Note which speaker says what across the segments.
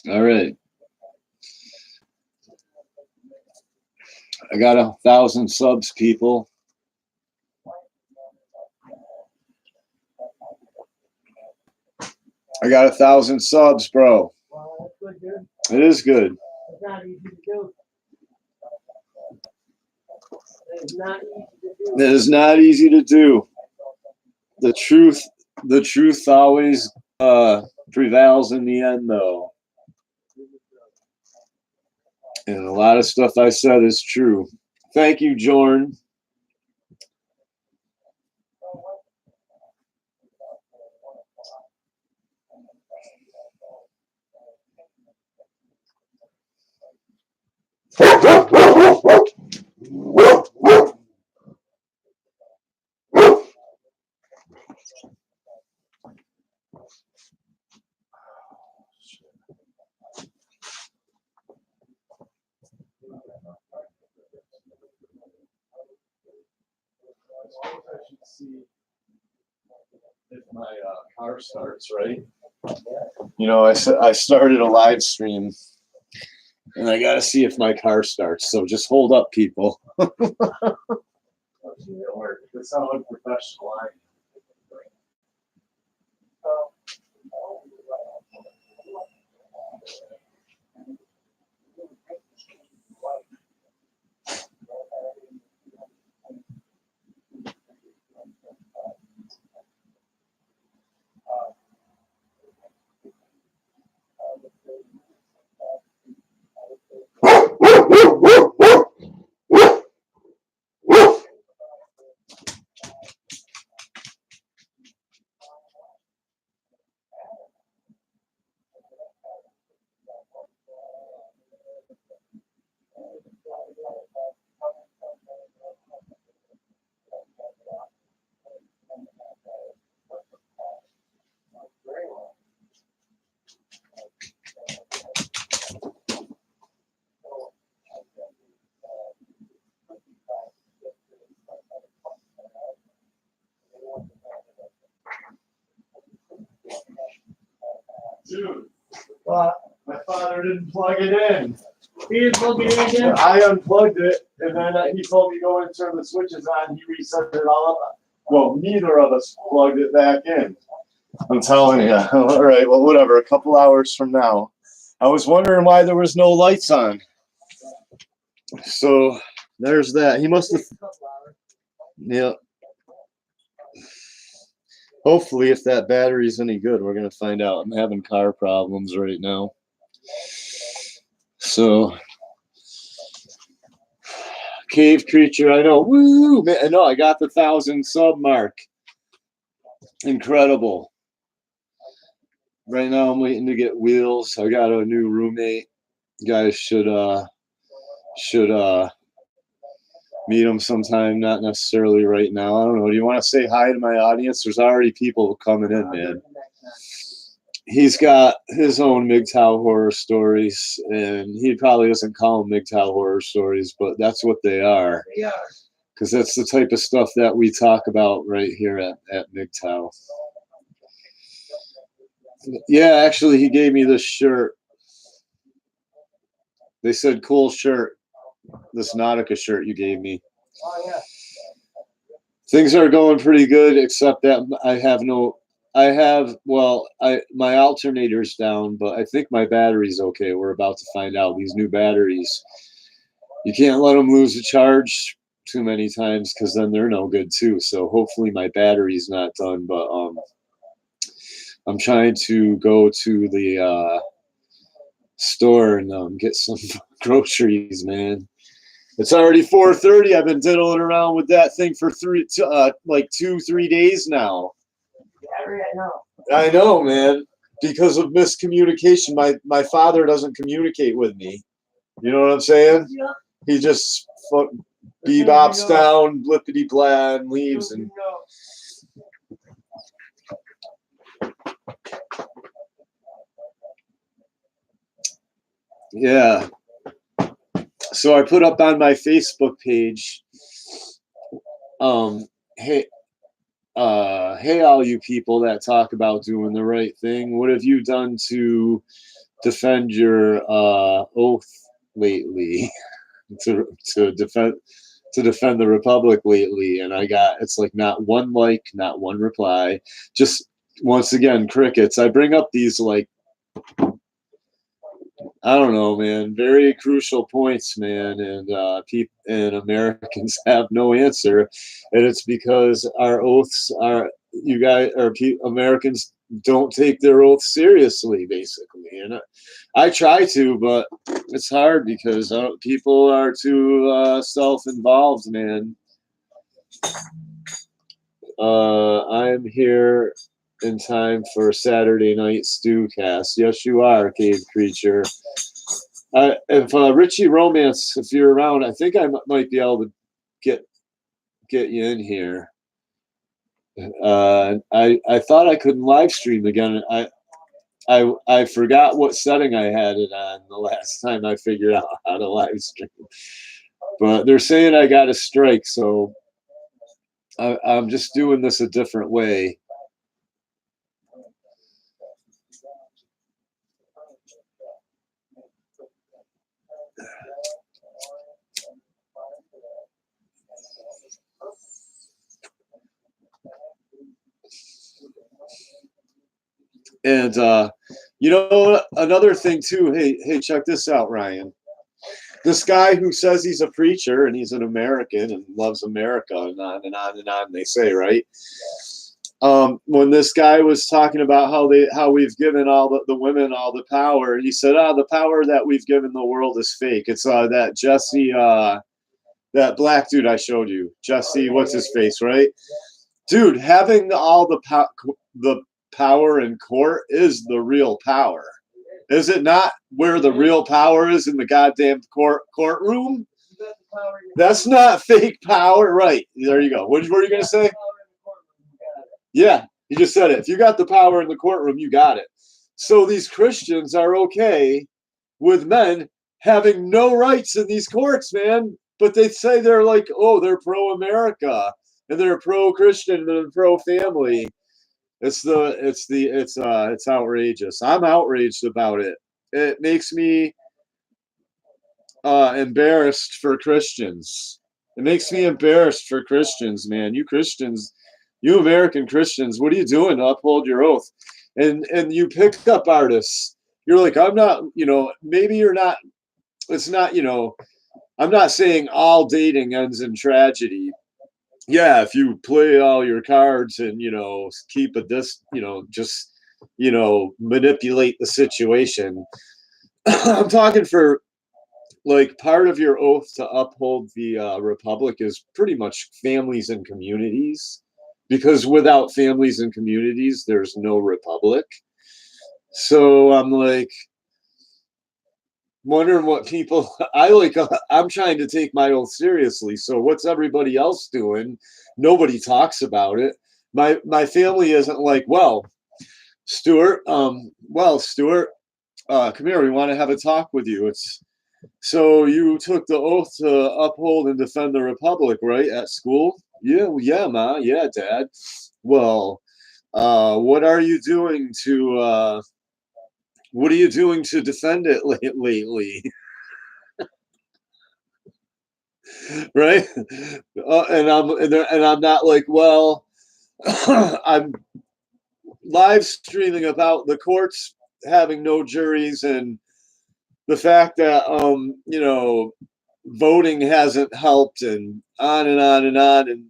Speaker 1: All right. I got 1,000 subs, people. I got 1,000 subs, bro.
Speaker 2: Wow, that's good.
Speaker 1: It is good.
Speaker 2: It's not easy to do. It's not easy to do.
Speaker 1: It is not easy to do. The truth always prevails in the end, though. And a lot of stuff I said is true. Thank you, Jorn. I should see if my car starts, right? You know, I started a live stream, and I got to see if my car starts. So just hold up, people. That's how unprofessional I am. Dude, my father didn't plug it in.
Speaker 2: He didn't plug it in again?
Speaker 1: I unplugged it, and then he told me go and turn the switches on. He reset it all up. Well, neither of us plugged it back in. I'm telling you. All right, well, whatever. A couple hours from now. I was wondering why there was no lights on. So there's that. He must have. Yeah. Hopefully, if that battery's any good, we're going to find out. I'm having car problems right now. So, cave creature, I know. Woo! Man, I know, I got the 1,000 sub mark. Incredible. Right now, I'm waiting to get wheels. I got a new roommate. You guys should meet him sometime, not necessarily right now. I don't know. Do you want to say hi to my audience? There's already people coming in, man. He's got his own MGTOW horror stories, and he probably doesn't call them MGTOW horror stories, but that's what they are.
Speaker 2: They are.
Speaker 1: Because that's the type of stuff that we talk about right here at MGTOW. Yeah, actually, he gave me this shirt. They said, cool shirt. This Nautica shirt you gave me.
Speaker 2: Oh, yeah.
Speaker 1: Things are going pretty good, except that my alternator's down, but I think my battery's okay. We're about to find out. These new batteries, you can't let them lose a charge too many times because then they're no good too. So hopefully my battery's not done, but I'm trying to go to the store and get some groceries, man. It's already 4:30. I've been diddling around with that thing for 2-3 days now.
Speaker 2: Battery, I know.
Speaker 1: I know, man. Because of miscommunication, my father doesn't communicate with me. You know what I'm saying?
Speaker 2: Yeah.
Speaker 1: He just bebops down, blippity blah, and leaves. And yeah. So I put up on my Facebook page, hey, all you people that talk about doing the right thing, what have you done to defend your oath lately to defend the republic lately, and I got it's like not one like, not one reply. Just once again crickets. I bring up these like I don't know, man, very crucial points, man, and people and Americans have no answer, and it's because our oaths are you guys or Americans don't take their oaths seriously, basically, and I try to, but it's hard because people are too self-involved, man. I'm here in time for Saturday night stew cast. Yes, you are, cave creature. If Richie Romance, if you're around, I think I might be able to get you in here. I thought I couldn't live stream again. I forgot what setting I had it on the last time I figured out how to live stream. But they're saying I got a strike, so I'm just doing this a different way. And you know, another thing too. Hey, check this out, Ryan. This guy who says he's a preacher and he's an American and loves America and on and on and on. They say, right? When this guy was talking about how we've given all the women all the power, he said, the power that we've given the world is fake. It's that Jesse, that black dude I showed you, Jesse, what's his face, right? Dude, having all the power in court is the real power. Is it not where the real power is in the goddamn courtroom? That's not fake power, right? There you go. What were you gonna say? Yeah, you just said it. If you got the power in the courtroom, you got it. So these Christians are okay with men having no rights in these courts, man. But they say they're like, oh, they're pro-America and they're pro-Christian and they're pro-family. It's outrageous. I'm outraged about it. It makes me embarrassed for Christians. It makes me embarrassed for Christians, man. You Christians, you American Christians, what are you doing to uphold your oath? And you pick up artists. You're like, I'm not, maybe you're not. It's not, I'm not saying all dating ends in tragedy. Yeah, if you play all your cards and keep just manipulate the situation. I'm talking for like part of your oath to uphold the republic is pretty much families and communities, because without families and communities there's no republic. So I'm like wondering what people I'm trying to take my oath seriously, so what's everybody else doing? Nobody talks about it. My family isn't like, well, Stuart, come here, we want to have a talk with you. It's so you took the oath to uphold and defend the republic, right, at school? Yeah, ma, yeah, dad. Well, what are you doing to defend it lately? Right? And I'm not like, well, I'm live streaming about the courts having no juries and the fact that voting hasn't helped and on and on and on,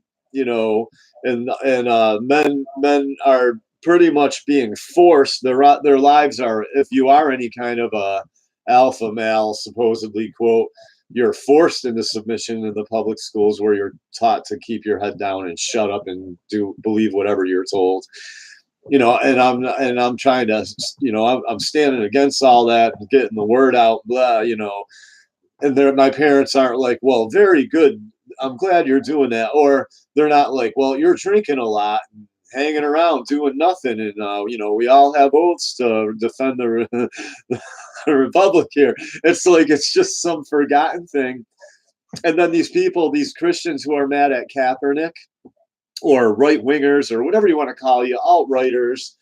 Speaker 1: and men are pretty much being forced. Their lives are, if you are any kind of a alpha male, supposedly, quote, you're forced into submission in the public schools where you're taught to keep your head down and shut up and believe whatever you're told. And I'm trying to, I'm standing against all that, getting the word out, blah, and my parents aren't like, well, very good, I'm glad you're doing that. Or they're not like, well, you're drinking a lot and hanging around doing nothing. And, we all have oaths to defend the republic here. It's like, it's just some forgotten thing. And then these Christians who are mad at Kaepernick, or right wingers, or whatever you want to call you, alt-righters,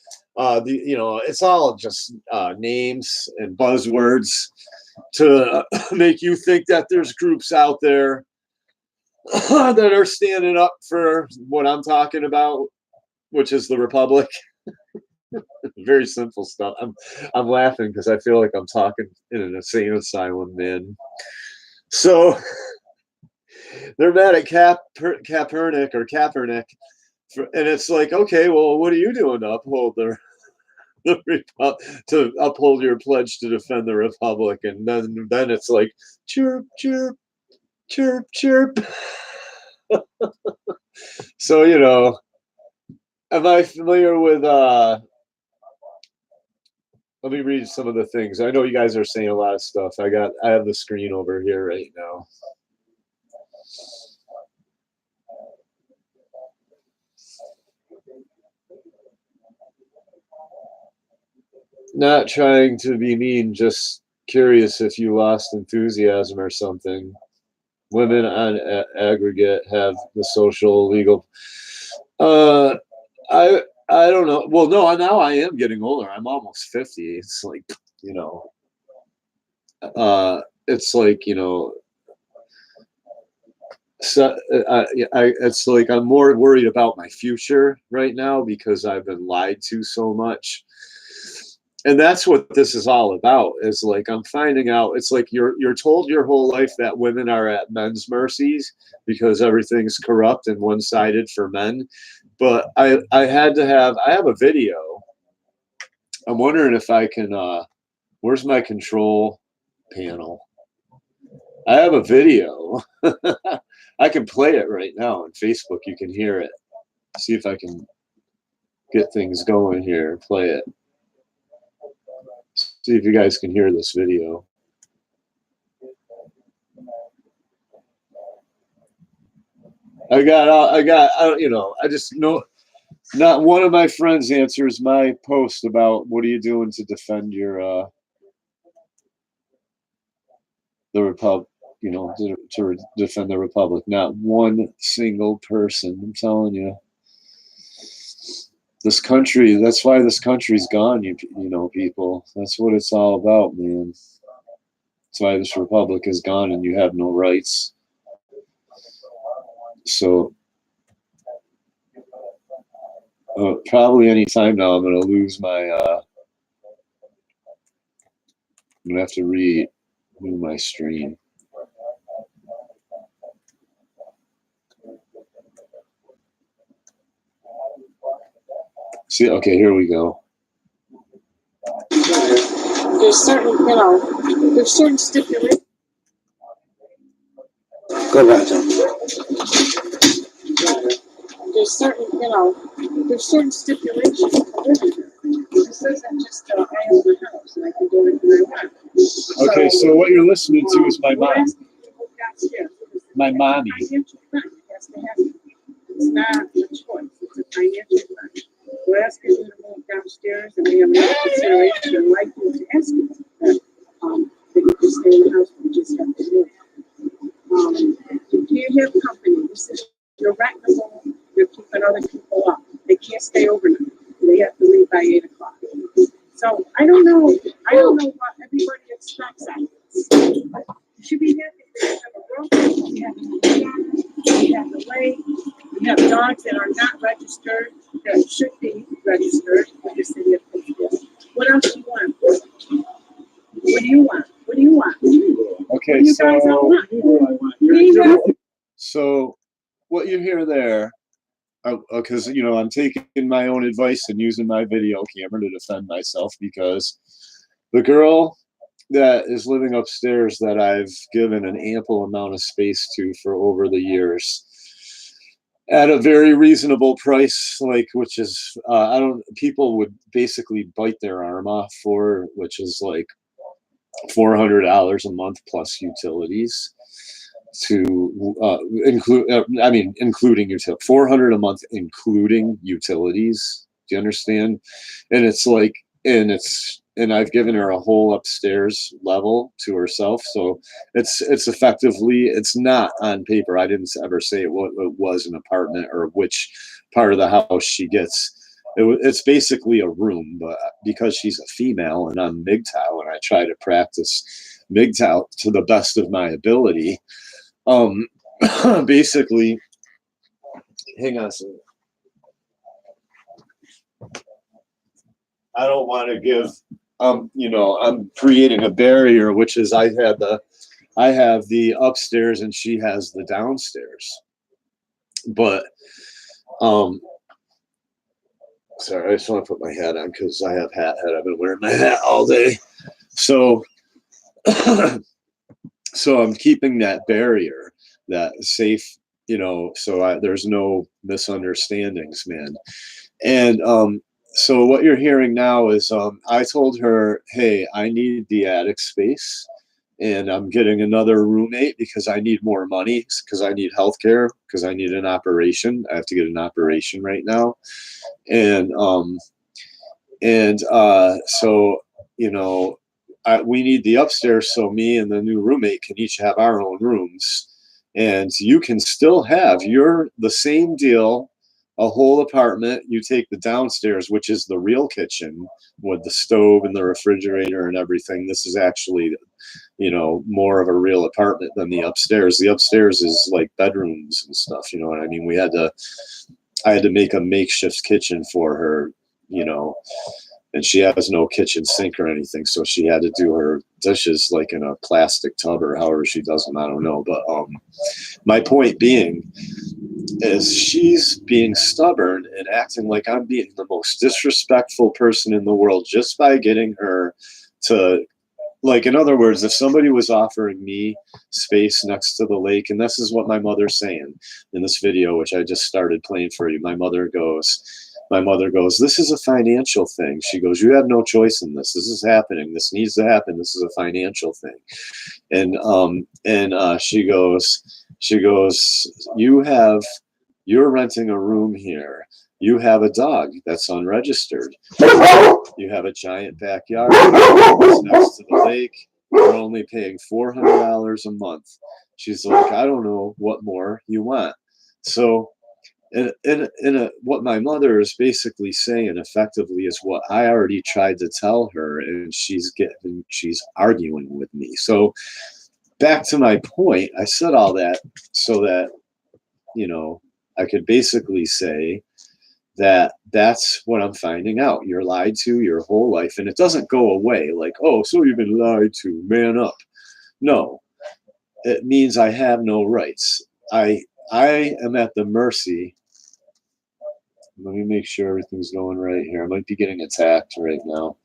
Speaker 1: it's all just names and buzzwords to make you think that there's groups out there that are standing up for what I'm talking about, which is the Republic. Very simple stuff. I'm laughing because I feel like I'm talking in an insane asylum, man. So they're mad at Kaepernick, and it's like, okay, well, what are you doing to uphold to uphold your pledge to defend the Republic? And then it's like, chirp, chirp, chirp, chirp. So am I familiar with? Let me read some of the things. I know you guys are saying a lot of stuff. I have the screen over here right now. Not trying to be mean, just curious if you lost enthusiasm or something. Women on aggregate have the social legal. I don't know. Well, no, now I am getting older. I'm almost 50. It's like, it's like, so it's like I'm more worried about my future right now because I've been lied to so much. And that's what this is all about, is like I'm finding out. It's like you're told your whole life that women are at men's mercies because everything's corrupt and one-sided for men. But I have a video. I'm wondering if I can where's my control panel? I have a video. I can play it right now on Facebook. You can hear it. See if I can get things going here. Play it. See if you guys can hear this video. I just know not one of my friends answers my post about what are you doing to defend your the Republic, to defend the Republic. Not one single person. I'm telling you. This country, that's why this country's gone, you people. That's what it's all about, man. That's why this Republic is gone and you have no rights. So probably any time now I'm going to lose my, I'm going to have to redo my stream. See, okay, here we go.
Speaker 3: There's certain stipulations.
Speaker 4: Go back to
Speaker 3: There's certain stipulations to living here. This isn't just I own the house and I can go into my life.
Speaker 1: Okay, so what you're listening to is my mom. My mommy.
Speaker 3: It's not a choice, it's a financial crime. We're asking you to move downstairs and we have another consideration and like you to ask you that you can stay in the house, we just have to move. You have company, this is, you're renting a home, you're keeping other people up. They can't stay overnight, they have to leave by 8 o'clock. So I don't know what everybody expects out of this. You should be happy that you have a broker, you have a piano, you have the lake, you have dogs that are not registered, that should be registered with the city of Pittsfield. What else do you want? What do you want? What do you want?
Speaker 1: Okay, so what you hear there, because I'm taking my own advice and using my video camera to defend myself, because the girl that is living upstairs that I've given an ample amount of space to for over the years at a very reasonable price, which is people would basically bite their arm off for, which is like $400 a month plus utilities to including utilities, $400 a month including utilities. Do you understand? And it's like, and I've given her a whole upstairs level to herself, so it's effectively, it's not on paper. I didn't ever say it was an apartment or which part of the house she gets. It's basically a room, but because she's a female and I'm MGTOW and I try to practice MGTOW to the best of my ability, basically, hang on a second. I don't want to give, I'm creating a barrier, which is I have the upstairs and she has the downstairs. But, sorry, I just want to put my hat on because I have hat head. I've been wearing my hat all day. So, so I'm keeping that barrier, that safe, so there's no misunderstandings, man. And so what you're hearing now is I told her, hey, I need the attic space and I'm getting another roommate because I need more money, because I need healthcare, because I need an operation. I have to get an operation right now. And so, we need the upstairs so me and the new roommate can each have our own rooms. And you can still have the same deal, a whole apartment. You take the downstairs, which is the real kitchen with the stove and the refrigerator and everything. This is actually, more of a real apartment than the upstairs. The upstairs is like bedrooms and stuff. You know what I mean? I had to make a makeshift kitchen for her, and she has no kitchen sink or anything. So she had to do her dishes like in a plastic tub or however she does them. I don't know. But my point being is she's being stubborn and acting like I'm being the most disrespectful person in the world just by getting her to, like, in other words, if somebody was offering me space next to the lake, and this is what my mother's saying in this video, which I just started playing for you. My mother goes, this is a financial thing. She goes, you have no choice in this. This is happening. This needs to happen. This is a financial thing. And she goes, you're renting a room here. You have a dog that's unregistered. You have a giant backyard that's next to the lake. You're only paying $400 a month. She's like, I don't know what more you want. So what my mother is basically saying effectively is what I already tried to tell her, and she's arguing with me. So back to my point, I said all that so that, I could basically say that that's what I'm finding out. You're lied to your whole life, and it doesn't go away like, oh, so you've been lied to, man up. No, it means I have no rights. I am at the mercy. Let me make sure everything's going right here. I might be getting attacked right now.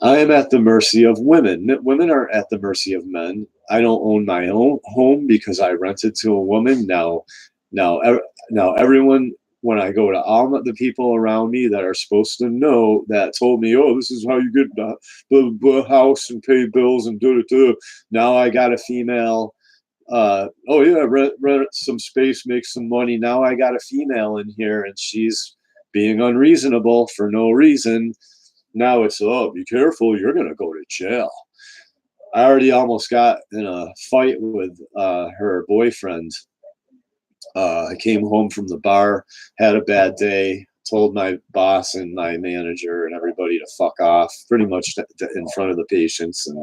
Speaker 1: I am at the mercy of women. Women are at the mercy of men. I don't own my own home because I rented to a woman. Now everyone, when I go to all the people around me that are supposed to know, that told me, oh, this is how you get the house and pay bills and do. Now I got a female. Oh yeah, rent some space, make some money. Now I got a female in here and she's being unreasonable for no reason. Now it's, oh, be careful, you're gonna go to jail. I already almost got in a fight with her boyfriend. I came home from the bar, had a bad day, told my boss and my manager and everybody to fuck off, pretty much in front of the patients and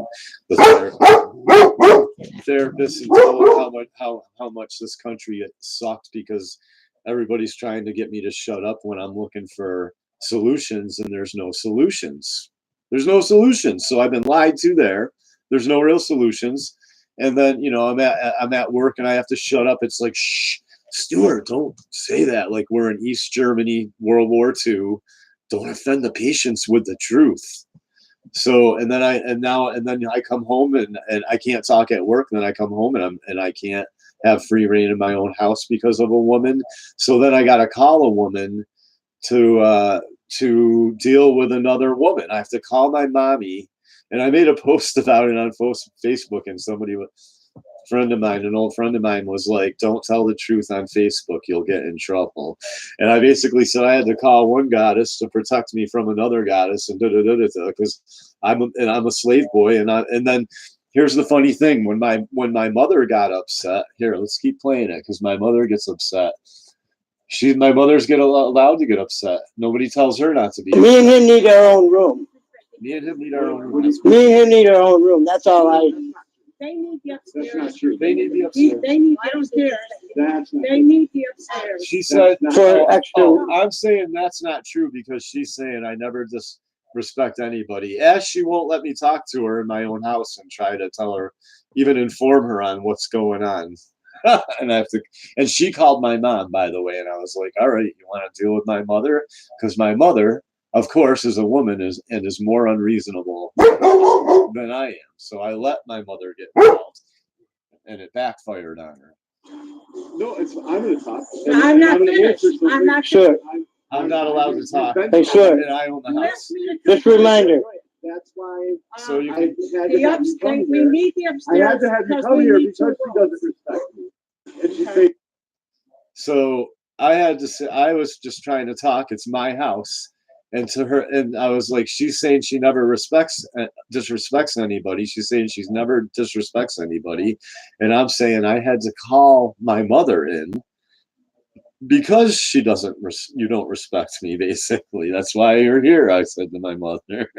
Speaker 1: the therapists, and told them how much this country sucked because everybody's trying to get me to shut up when I'm looking for solutions, and there's no solutions. There's no solutions. So I've been lied to there. There's no real solutions. And then, I'm at work and I have to shut up. It's like, shh, Stuart, don't say that. Like we're in East Germany, World War II. Don't offend the patients with the truth. So, and then I come home and I can't talk at work. And then I come home and I can't have free reign in my own house because of a woman. So then I got to call a woman to deal with another woman. I have to call my mommy. And I made a post about it on Facebook, and an old friend of mine was like, don't tell the truth on Facebook, you'll get in trouble. And I basically said I had to call one goddess to protect me from another goddess, and because I'm a slave boy. And then here's the funny thing, when my mother got upset, here, let's keep playing it because my mother gets upset. My mother's allowed to get upset. Nobody tells her not to be
Speaker 4: Me and
Speaker 1: upset.
Speaker 4: him need our own room.
Speaker 1: Me and him need our own room.
Speaker 4: Me and him need our own room. That's all I.
Speaker 3: They need the
Speaker 5: That's
Speaker 3: upstairs.
Speaker 5: not true.
Speaker 1: They need the upstairs.
Speaker 3: They need the upstairs.
Speaker 5: That's not
Speaker 3: They
Speaker 5: true.
Speaker 3: need the upstairs.
Speaker 1: She said
Speaker 4: For extra.
Speaker 1: I'm saying that's not true because she's saying I never disrespect anybody. As she won't let me talk to her in my own house and try to tell her, even inform her on what's going on. And I have to. And she called my mom, by the way, and I was like, "All right, you want to deal with my mother? Because my mother, of course, is a woman is more unreasonable than I am. So I let my mother get involved, and it backfired on her.
Speaker 5: No, I'm going to talk.
Speaker 3: I'm not
Speaker 5: gonna
Speaker 3: finished.
Speaker 5: answer something.
Speaker 3: I'm not
Speaker 4: Sure.
Speaker 1: I'm not allowed to talk,
Speaker 4: Hey, sure.
Speaker 1: and I own the
Speaker 3: You
Speaker 1: house.
Speaker 3: asked me to
Speaker 4: Just a reminder.
Speaker 5: That's why
Speaker 1: So you
Speaker 5: I
Speaker 1: can,
Speaker 5: had to
Speaker 3: The
Speaker 5: have you come
Speaker 3: upstairs, we
Speaker 5: here.
Speaker 3: need the
Speaker 5: I
Speaker 3: upstairs.
Speaker 5: had to have you
Speaker 3: because
Speaker 5: come
Speaker 3: we
Speaker 5: here
Speaker 3: need
Speaker 5: because
Speaker 3: two
Speaker 5: she doesn't
Speaker 3: rooms.
Speaker 5: respect me. And she thinks
Speaker 1: so I had to say I was just trying to talk. It's my house, and to her, and I was like, she's saying she never disrespects anybody. She's saying she's never disrespects anybody, and I'm saying I had to call my mother in because she doesn't. You don't respect me, basically. That's why you're here. I said to my mother,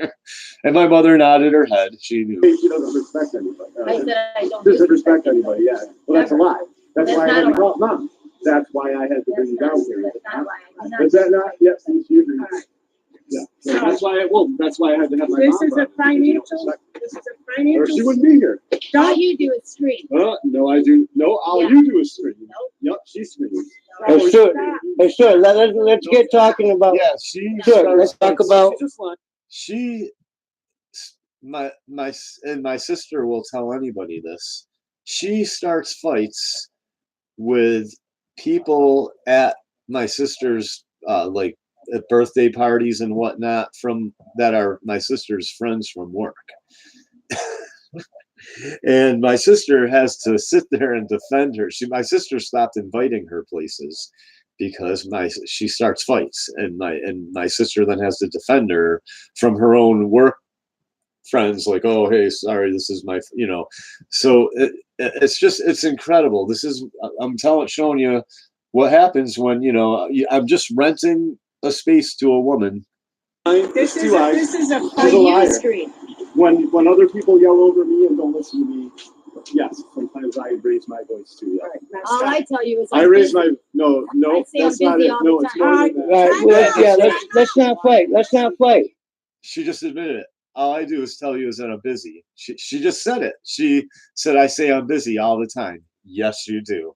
Speaker 1: and my mother nodded her head. She knew.
Speaker 5: she doesn't respect anybody.
Speaker 2: I said I don't
Speaker 5: Doesn't respect anybody, yeah. Well, that's a lie. That's
Speaker 2: That's
Speaker 5: why I
Speaker 2: not
Speaker 5: had
Speaker 2: a
Speaker 5: to
Speaker 2: lie.
Speaker 5: call Mom. That's why I had to bring you down here.
Speaker 2: That's not why. I'm not-
Speaker 5: Is that not? Yes, you agree.
Speaker 3: Alright.
Speaker 5: Yeah. So that's why that's why I had to have my
Speaker 3: This
Speaker 5: mom.
Speaker 3: is a
Speaker 5: around, because you don't
Speaker 3: financial,
Speaker 5: respect
Speaker 3: this is a
Speaker 5: me. Or she
Speaker 3: financial.
Speaker 5: wouldn't be here.
Speaker 2: All
Speaker 3: Don't,
Speaker 2: you do is scream.
Speaker 5: No, I do. No, all
Speaker 2: Yeah.
Speaker 5: you do is scream.
Speaker 2: Nope.
Speaker 5: Yep, she screams.
Speaker 4: Hey, sure. Hey, sure. Let's get talking about.
Speaker 1: Yeah, she.
Speaker 4: Sure. Let's talk
Speaker 1: starts-
Speaker 4: about.
Speaker 5: She just like
Speaker 1: She my and my sister will tell anybody this. She starts fights with people at my sister's like at birthday parties and whatnot from that are my sister's friends from work. And my sister has to sit there and defend her. My sister stopped inviting her places because she starts fights, and my sister then has to defend her from her own work friends. Like, oh, hey, sorry, this is my, So it's incredible. I'm showing you what happens when I'm just renting a space to a woman.
Speaker 3: this is a, this is a.
Speaker 2: Oh,
Speaker 5: She's a
Speaker 2: you
Speaker 5: liar.
Speaker 2: scream.
Speaker 5: when other people yell over me and don't listen to me, yes, sometimes I raise my voice too. Yeah.
Speaker 3: Alright, now
Speaker 2: All
Speaker 3: stop.
Speaker 2: I tell you is
Speaker 5: I
Speaker 2: I'm
Speaker 5: raise
Speaker 2: busy.
Speaker 5: my no,
Speaker 2: I say I'm
Speaker 5: that's not
Speaker 2: busy
Speaker 5: it.
Speaker 2: all
Speaker 5: No,
Speaker 2: the
Speaker 5: it's
Speaker 2: time.
Speaker 5: more than that.
Speaker 4: Right. Let's not fight. Let's not fight.
Speaker 1: She just admitted it. All I do is tell you is that I'm busy. She just said it. She said, I say I'm busy all the time. Yes, you do.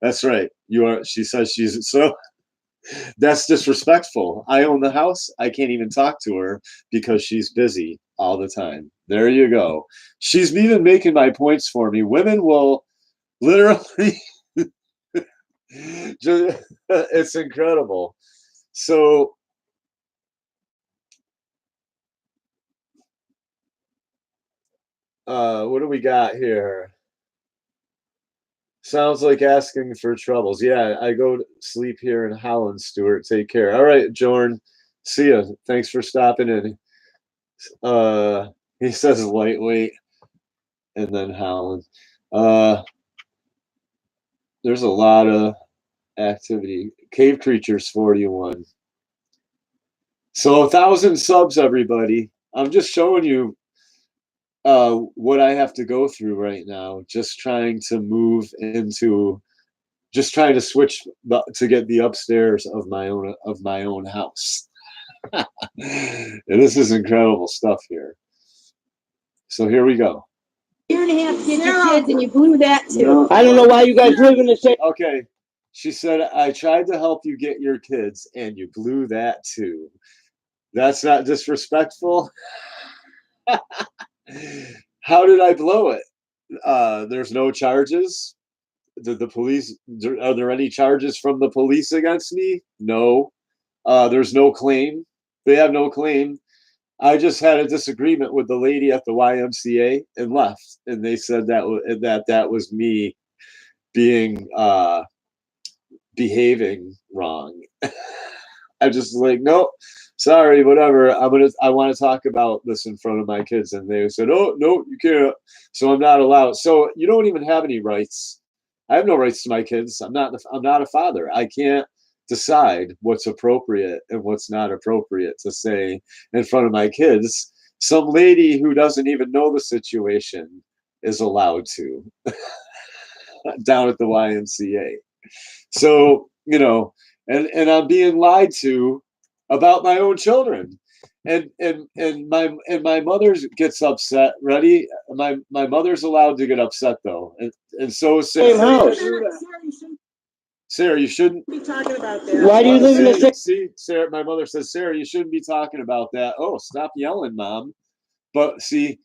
Speaker 1: That's right. You are. She says she's so. That's disrespectful. I own the house. I can't even talk to her because she's busy all the time. There you go. She's even making my points for me. Women will literally. It's incredible. So. What do we got here? Sounds like asking for troubles. Yeah, I go to sleep here in Holland, Stuart. Take care. All right, Jorn. See ya. Thanks for stopping in. He says lightweight and then Holland. There's a lot of activity. Cave Creatures 41. So 1,000 subs, everybody. I'm just showing you what I have to go through right now, just trying to switch to get the upstairs of my own house. And this is incredible stuff here. So here we go.
Speaker 2: Year and a half to get your kids, and you blew that too.
Speaker 5: No.
Speaker 4: I don't know why you guys live in the same.
Speaker 1: Okay. She said, I tried to help you get your kids and you blew that too. That's not disrespectful. How did I blow it? There's no charges. Did the police, are there any charges from the police against me? No. There's no claim. They have no claim. I just had a disagreement with the lady at the YMCA and left. And they said that was me being, behaving wrong. I just like, nope, sorry, whatever. I want to talk about this in front of my kids. And they said, oh, no, you can't. So I'm not allowed. So you don't even have any rights. I have no rights to my kids. I'm not a father. I can't decide what's appropriate and what's not appropriate to say in front of my kids. Some lady who doesn't even know the situation is allowed to down at the YMCA. So, you know, and I'm being lied to about my own children. And my mother gets upset. Ready? My mother's allowed to get upset though. And so is
Speaker 4: Same
Speaker 1: Sarah.
Speaker 4: house.
Speaker 1: Sarah, you shouldn't
Speaker 3: Be talking about that.
Speaker 4: Why do you live in the same?
Speaker 1: see, Sarah, my mother says, Sarah, you shouldn't be talking about that. Oh, stop yelling, Mom. But see,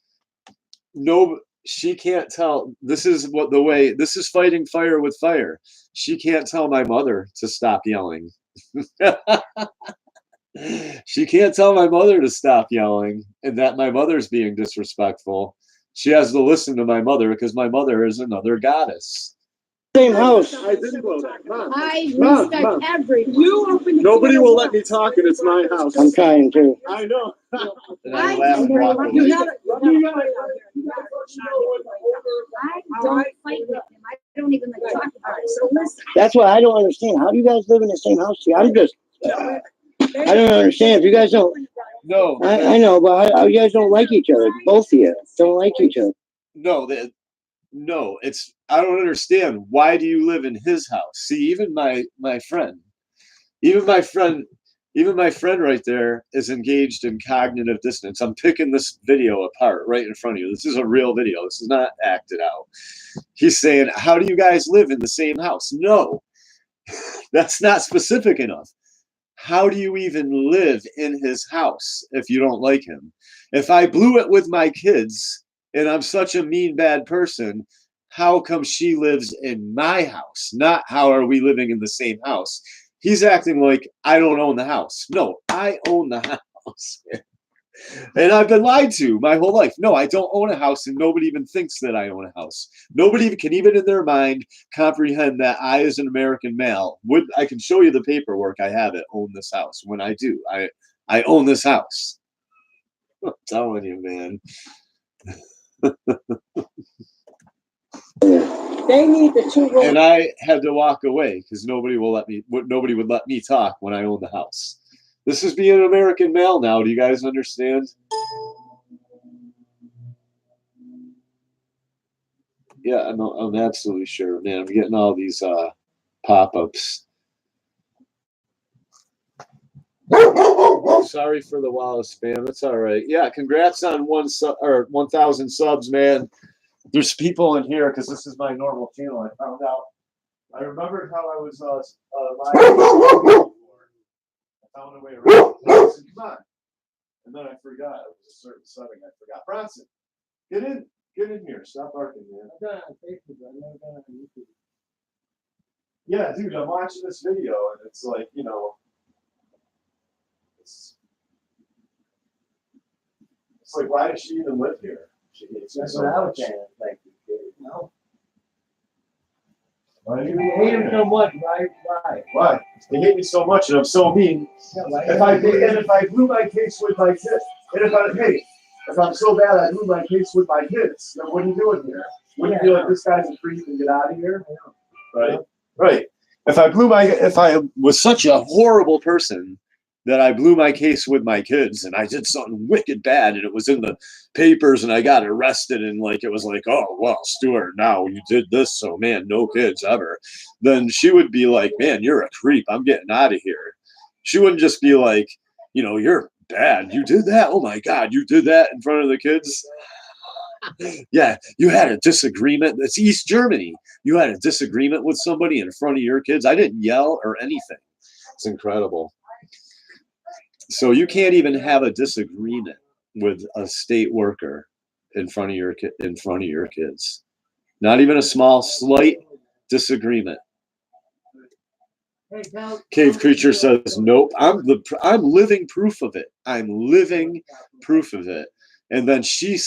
Speaker 1: no, she can't tell. This is this is fighting fire with fire. She can't tell my mother to stop yelling. She can't tell my mother to stop yelling and that my mother's being disrespectful. She has to listen to my mother because my mother is another goddess.
Speaker 4: Same house.
Speaker 5: I didn't go there. Mom.
Speaker 2: I
Speaker 5: Mom,
Speaker 2: respect
Speaker 5: Mom.
Speaker 2: everyone.
Speaker 3: You open the
Speaker 5: Nobody
Speaker 3: door
Speaker 5: will
Speaker 3: once.
Speaker 5: let me talk, and it's my house.
Speaker 4: I'm trying to.
Speaker 5: I know.
Speaker 1: And I laugh and walk
Speaker 3: You
Speaker 1: away.
Speaker 3: gotta fight out there. You gotta shine your light
Speaker 2: I don't fight with him. I don't even like talk about it. So listen,
Speaker 4: That's what I don't understand. How do you guys live in the same house? See, I'm just, I don't understand. If you guys don't,
Speaker 1: No,
Speaker 4: I know, but how you guys don't like each other? Both of you don't like each other.
Speaker 1: no, it's I don't understand. Why do you live in his house? See, even my friend, even my friend, even my friend right there is engaged in cognitive dissonance. I'm picking this video apart right in front of you. This is a real video. This is not acted out. He's saying, "How do you guys live in the same house?" No, that's not specific enough. How do you even live in his house if you don't like him? If I blew it with my kids and I'm such a mean, bad person, how come she lives in my house? Not how are we living in the same house? He's acting like I don't own the house. No, I own the house. And I've been lied to my whole life. No, I don't own a house, and nobody even thinks that I own a house. Nobody can even in their mind comprehend that I, as an American male, I can show you the paperwork. I have it. Own this house. When I do, I own this house. I'm telling you, man.
Speaker 3: They need the two rules.
Speaker 1: And I had to walk away because nobody would let me talk when I owned the house. This is being an American male now. Do you guys understand? Yeah, I'm absolutely sure, man. I'm getting all these pop-ups. Sorry for the Wallace spam. That's all right. Yeah, congrats on 1,000 subs, man. There's people in here because this is my normal channel. I found out. I remembered how I was live. I found a way around. I said, come on. And then I forgot. It was a certain setting I forgot. Bronson, get in here. Stop barking, man. I'm done on Facebook. I've never done it on YouTube. Yeah, dude, I'm watching this video and it's like, you know, it's like, why does she even live here? She hates me so much.
Speaker 6: Like, no.
Speaker 1: Why do
Speaker 6: You
Speaker 1: you
Speaker 6: hate him so much, right?
Speaker 1: Why? They hate me so much and I'm so mean.
Speaker 6: Yeah, right.
Speaker 1: If I blew my case with my kids, and if I'm so bad I blew my case with my kids, then what are you doing here? Wouldn't you be like, this guy's a creep and get out of here? Right? Right. If I was such a horrible person that I blew my case with my kids and I did something wicked bad and it was in the papers and I got arrested and like it was like, oh well, Stuart, now you did this, so man, no kids ever. Then she would be like, man, you're a creep. I'm getting out of here. She wouldn't just be like, you know, you're bad. You did that. Oh my God, you did that in front of the kids. Yeah, you had a disagreement. It's East Germany. You had a disagreement with somebody in front of your kids. I didn't yell or anything. It's incredible. So you can't even have a disagreement with a state worker in front of your kids. Not even a small, slight disagreement. Cave Creature says, nope. I'm living proof of it. I'm living proof of it. And then she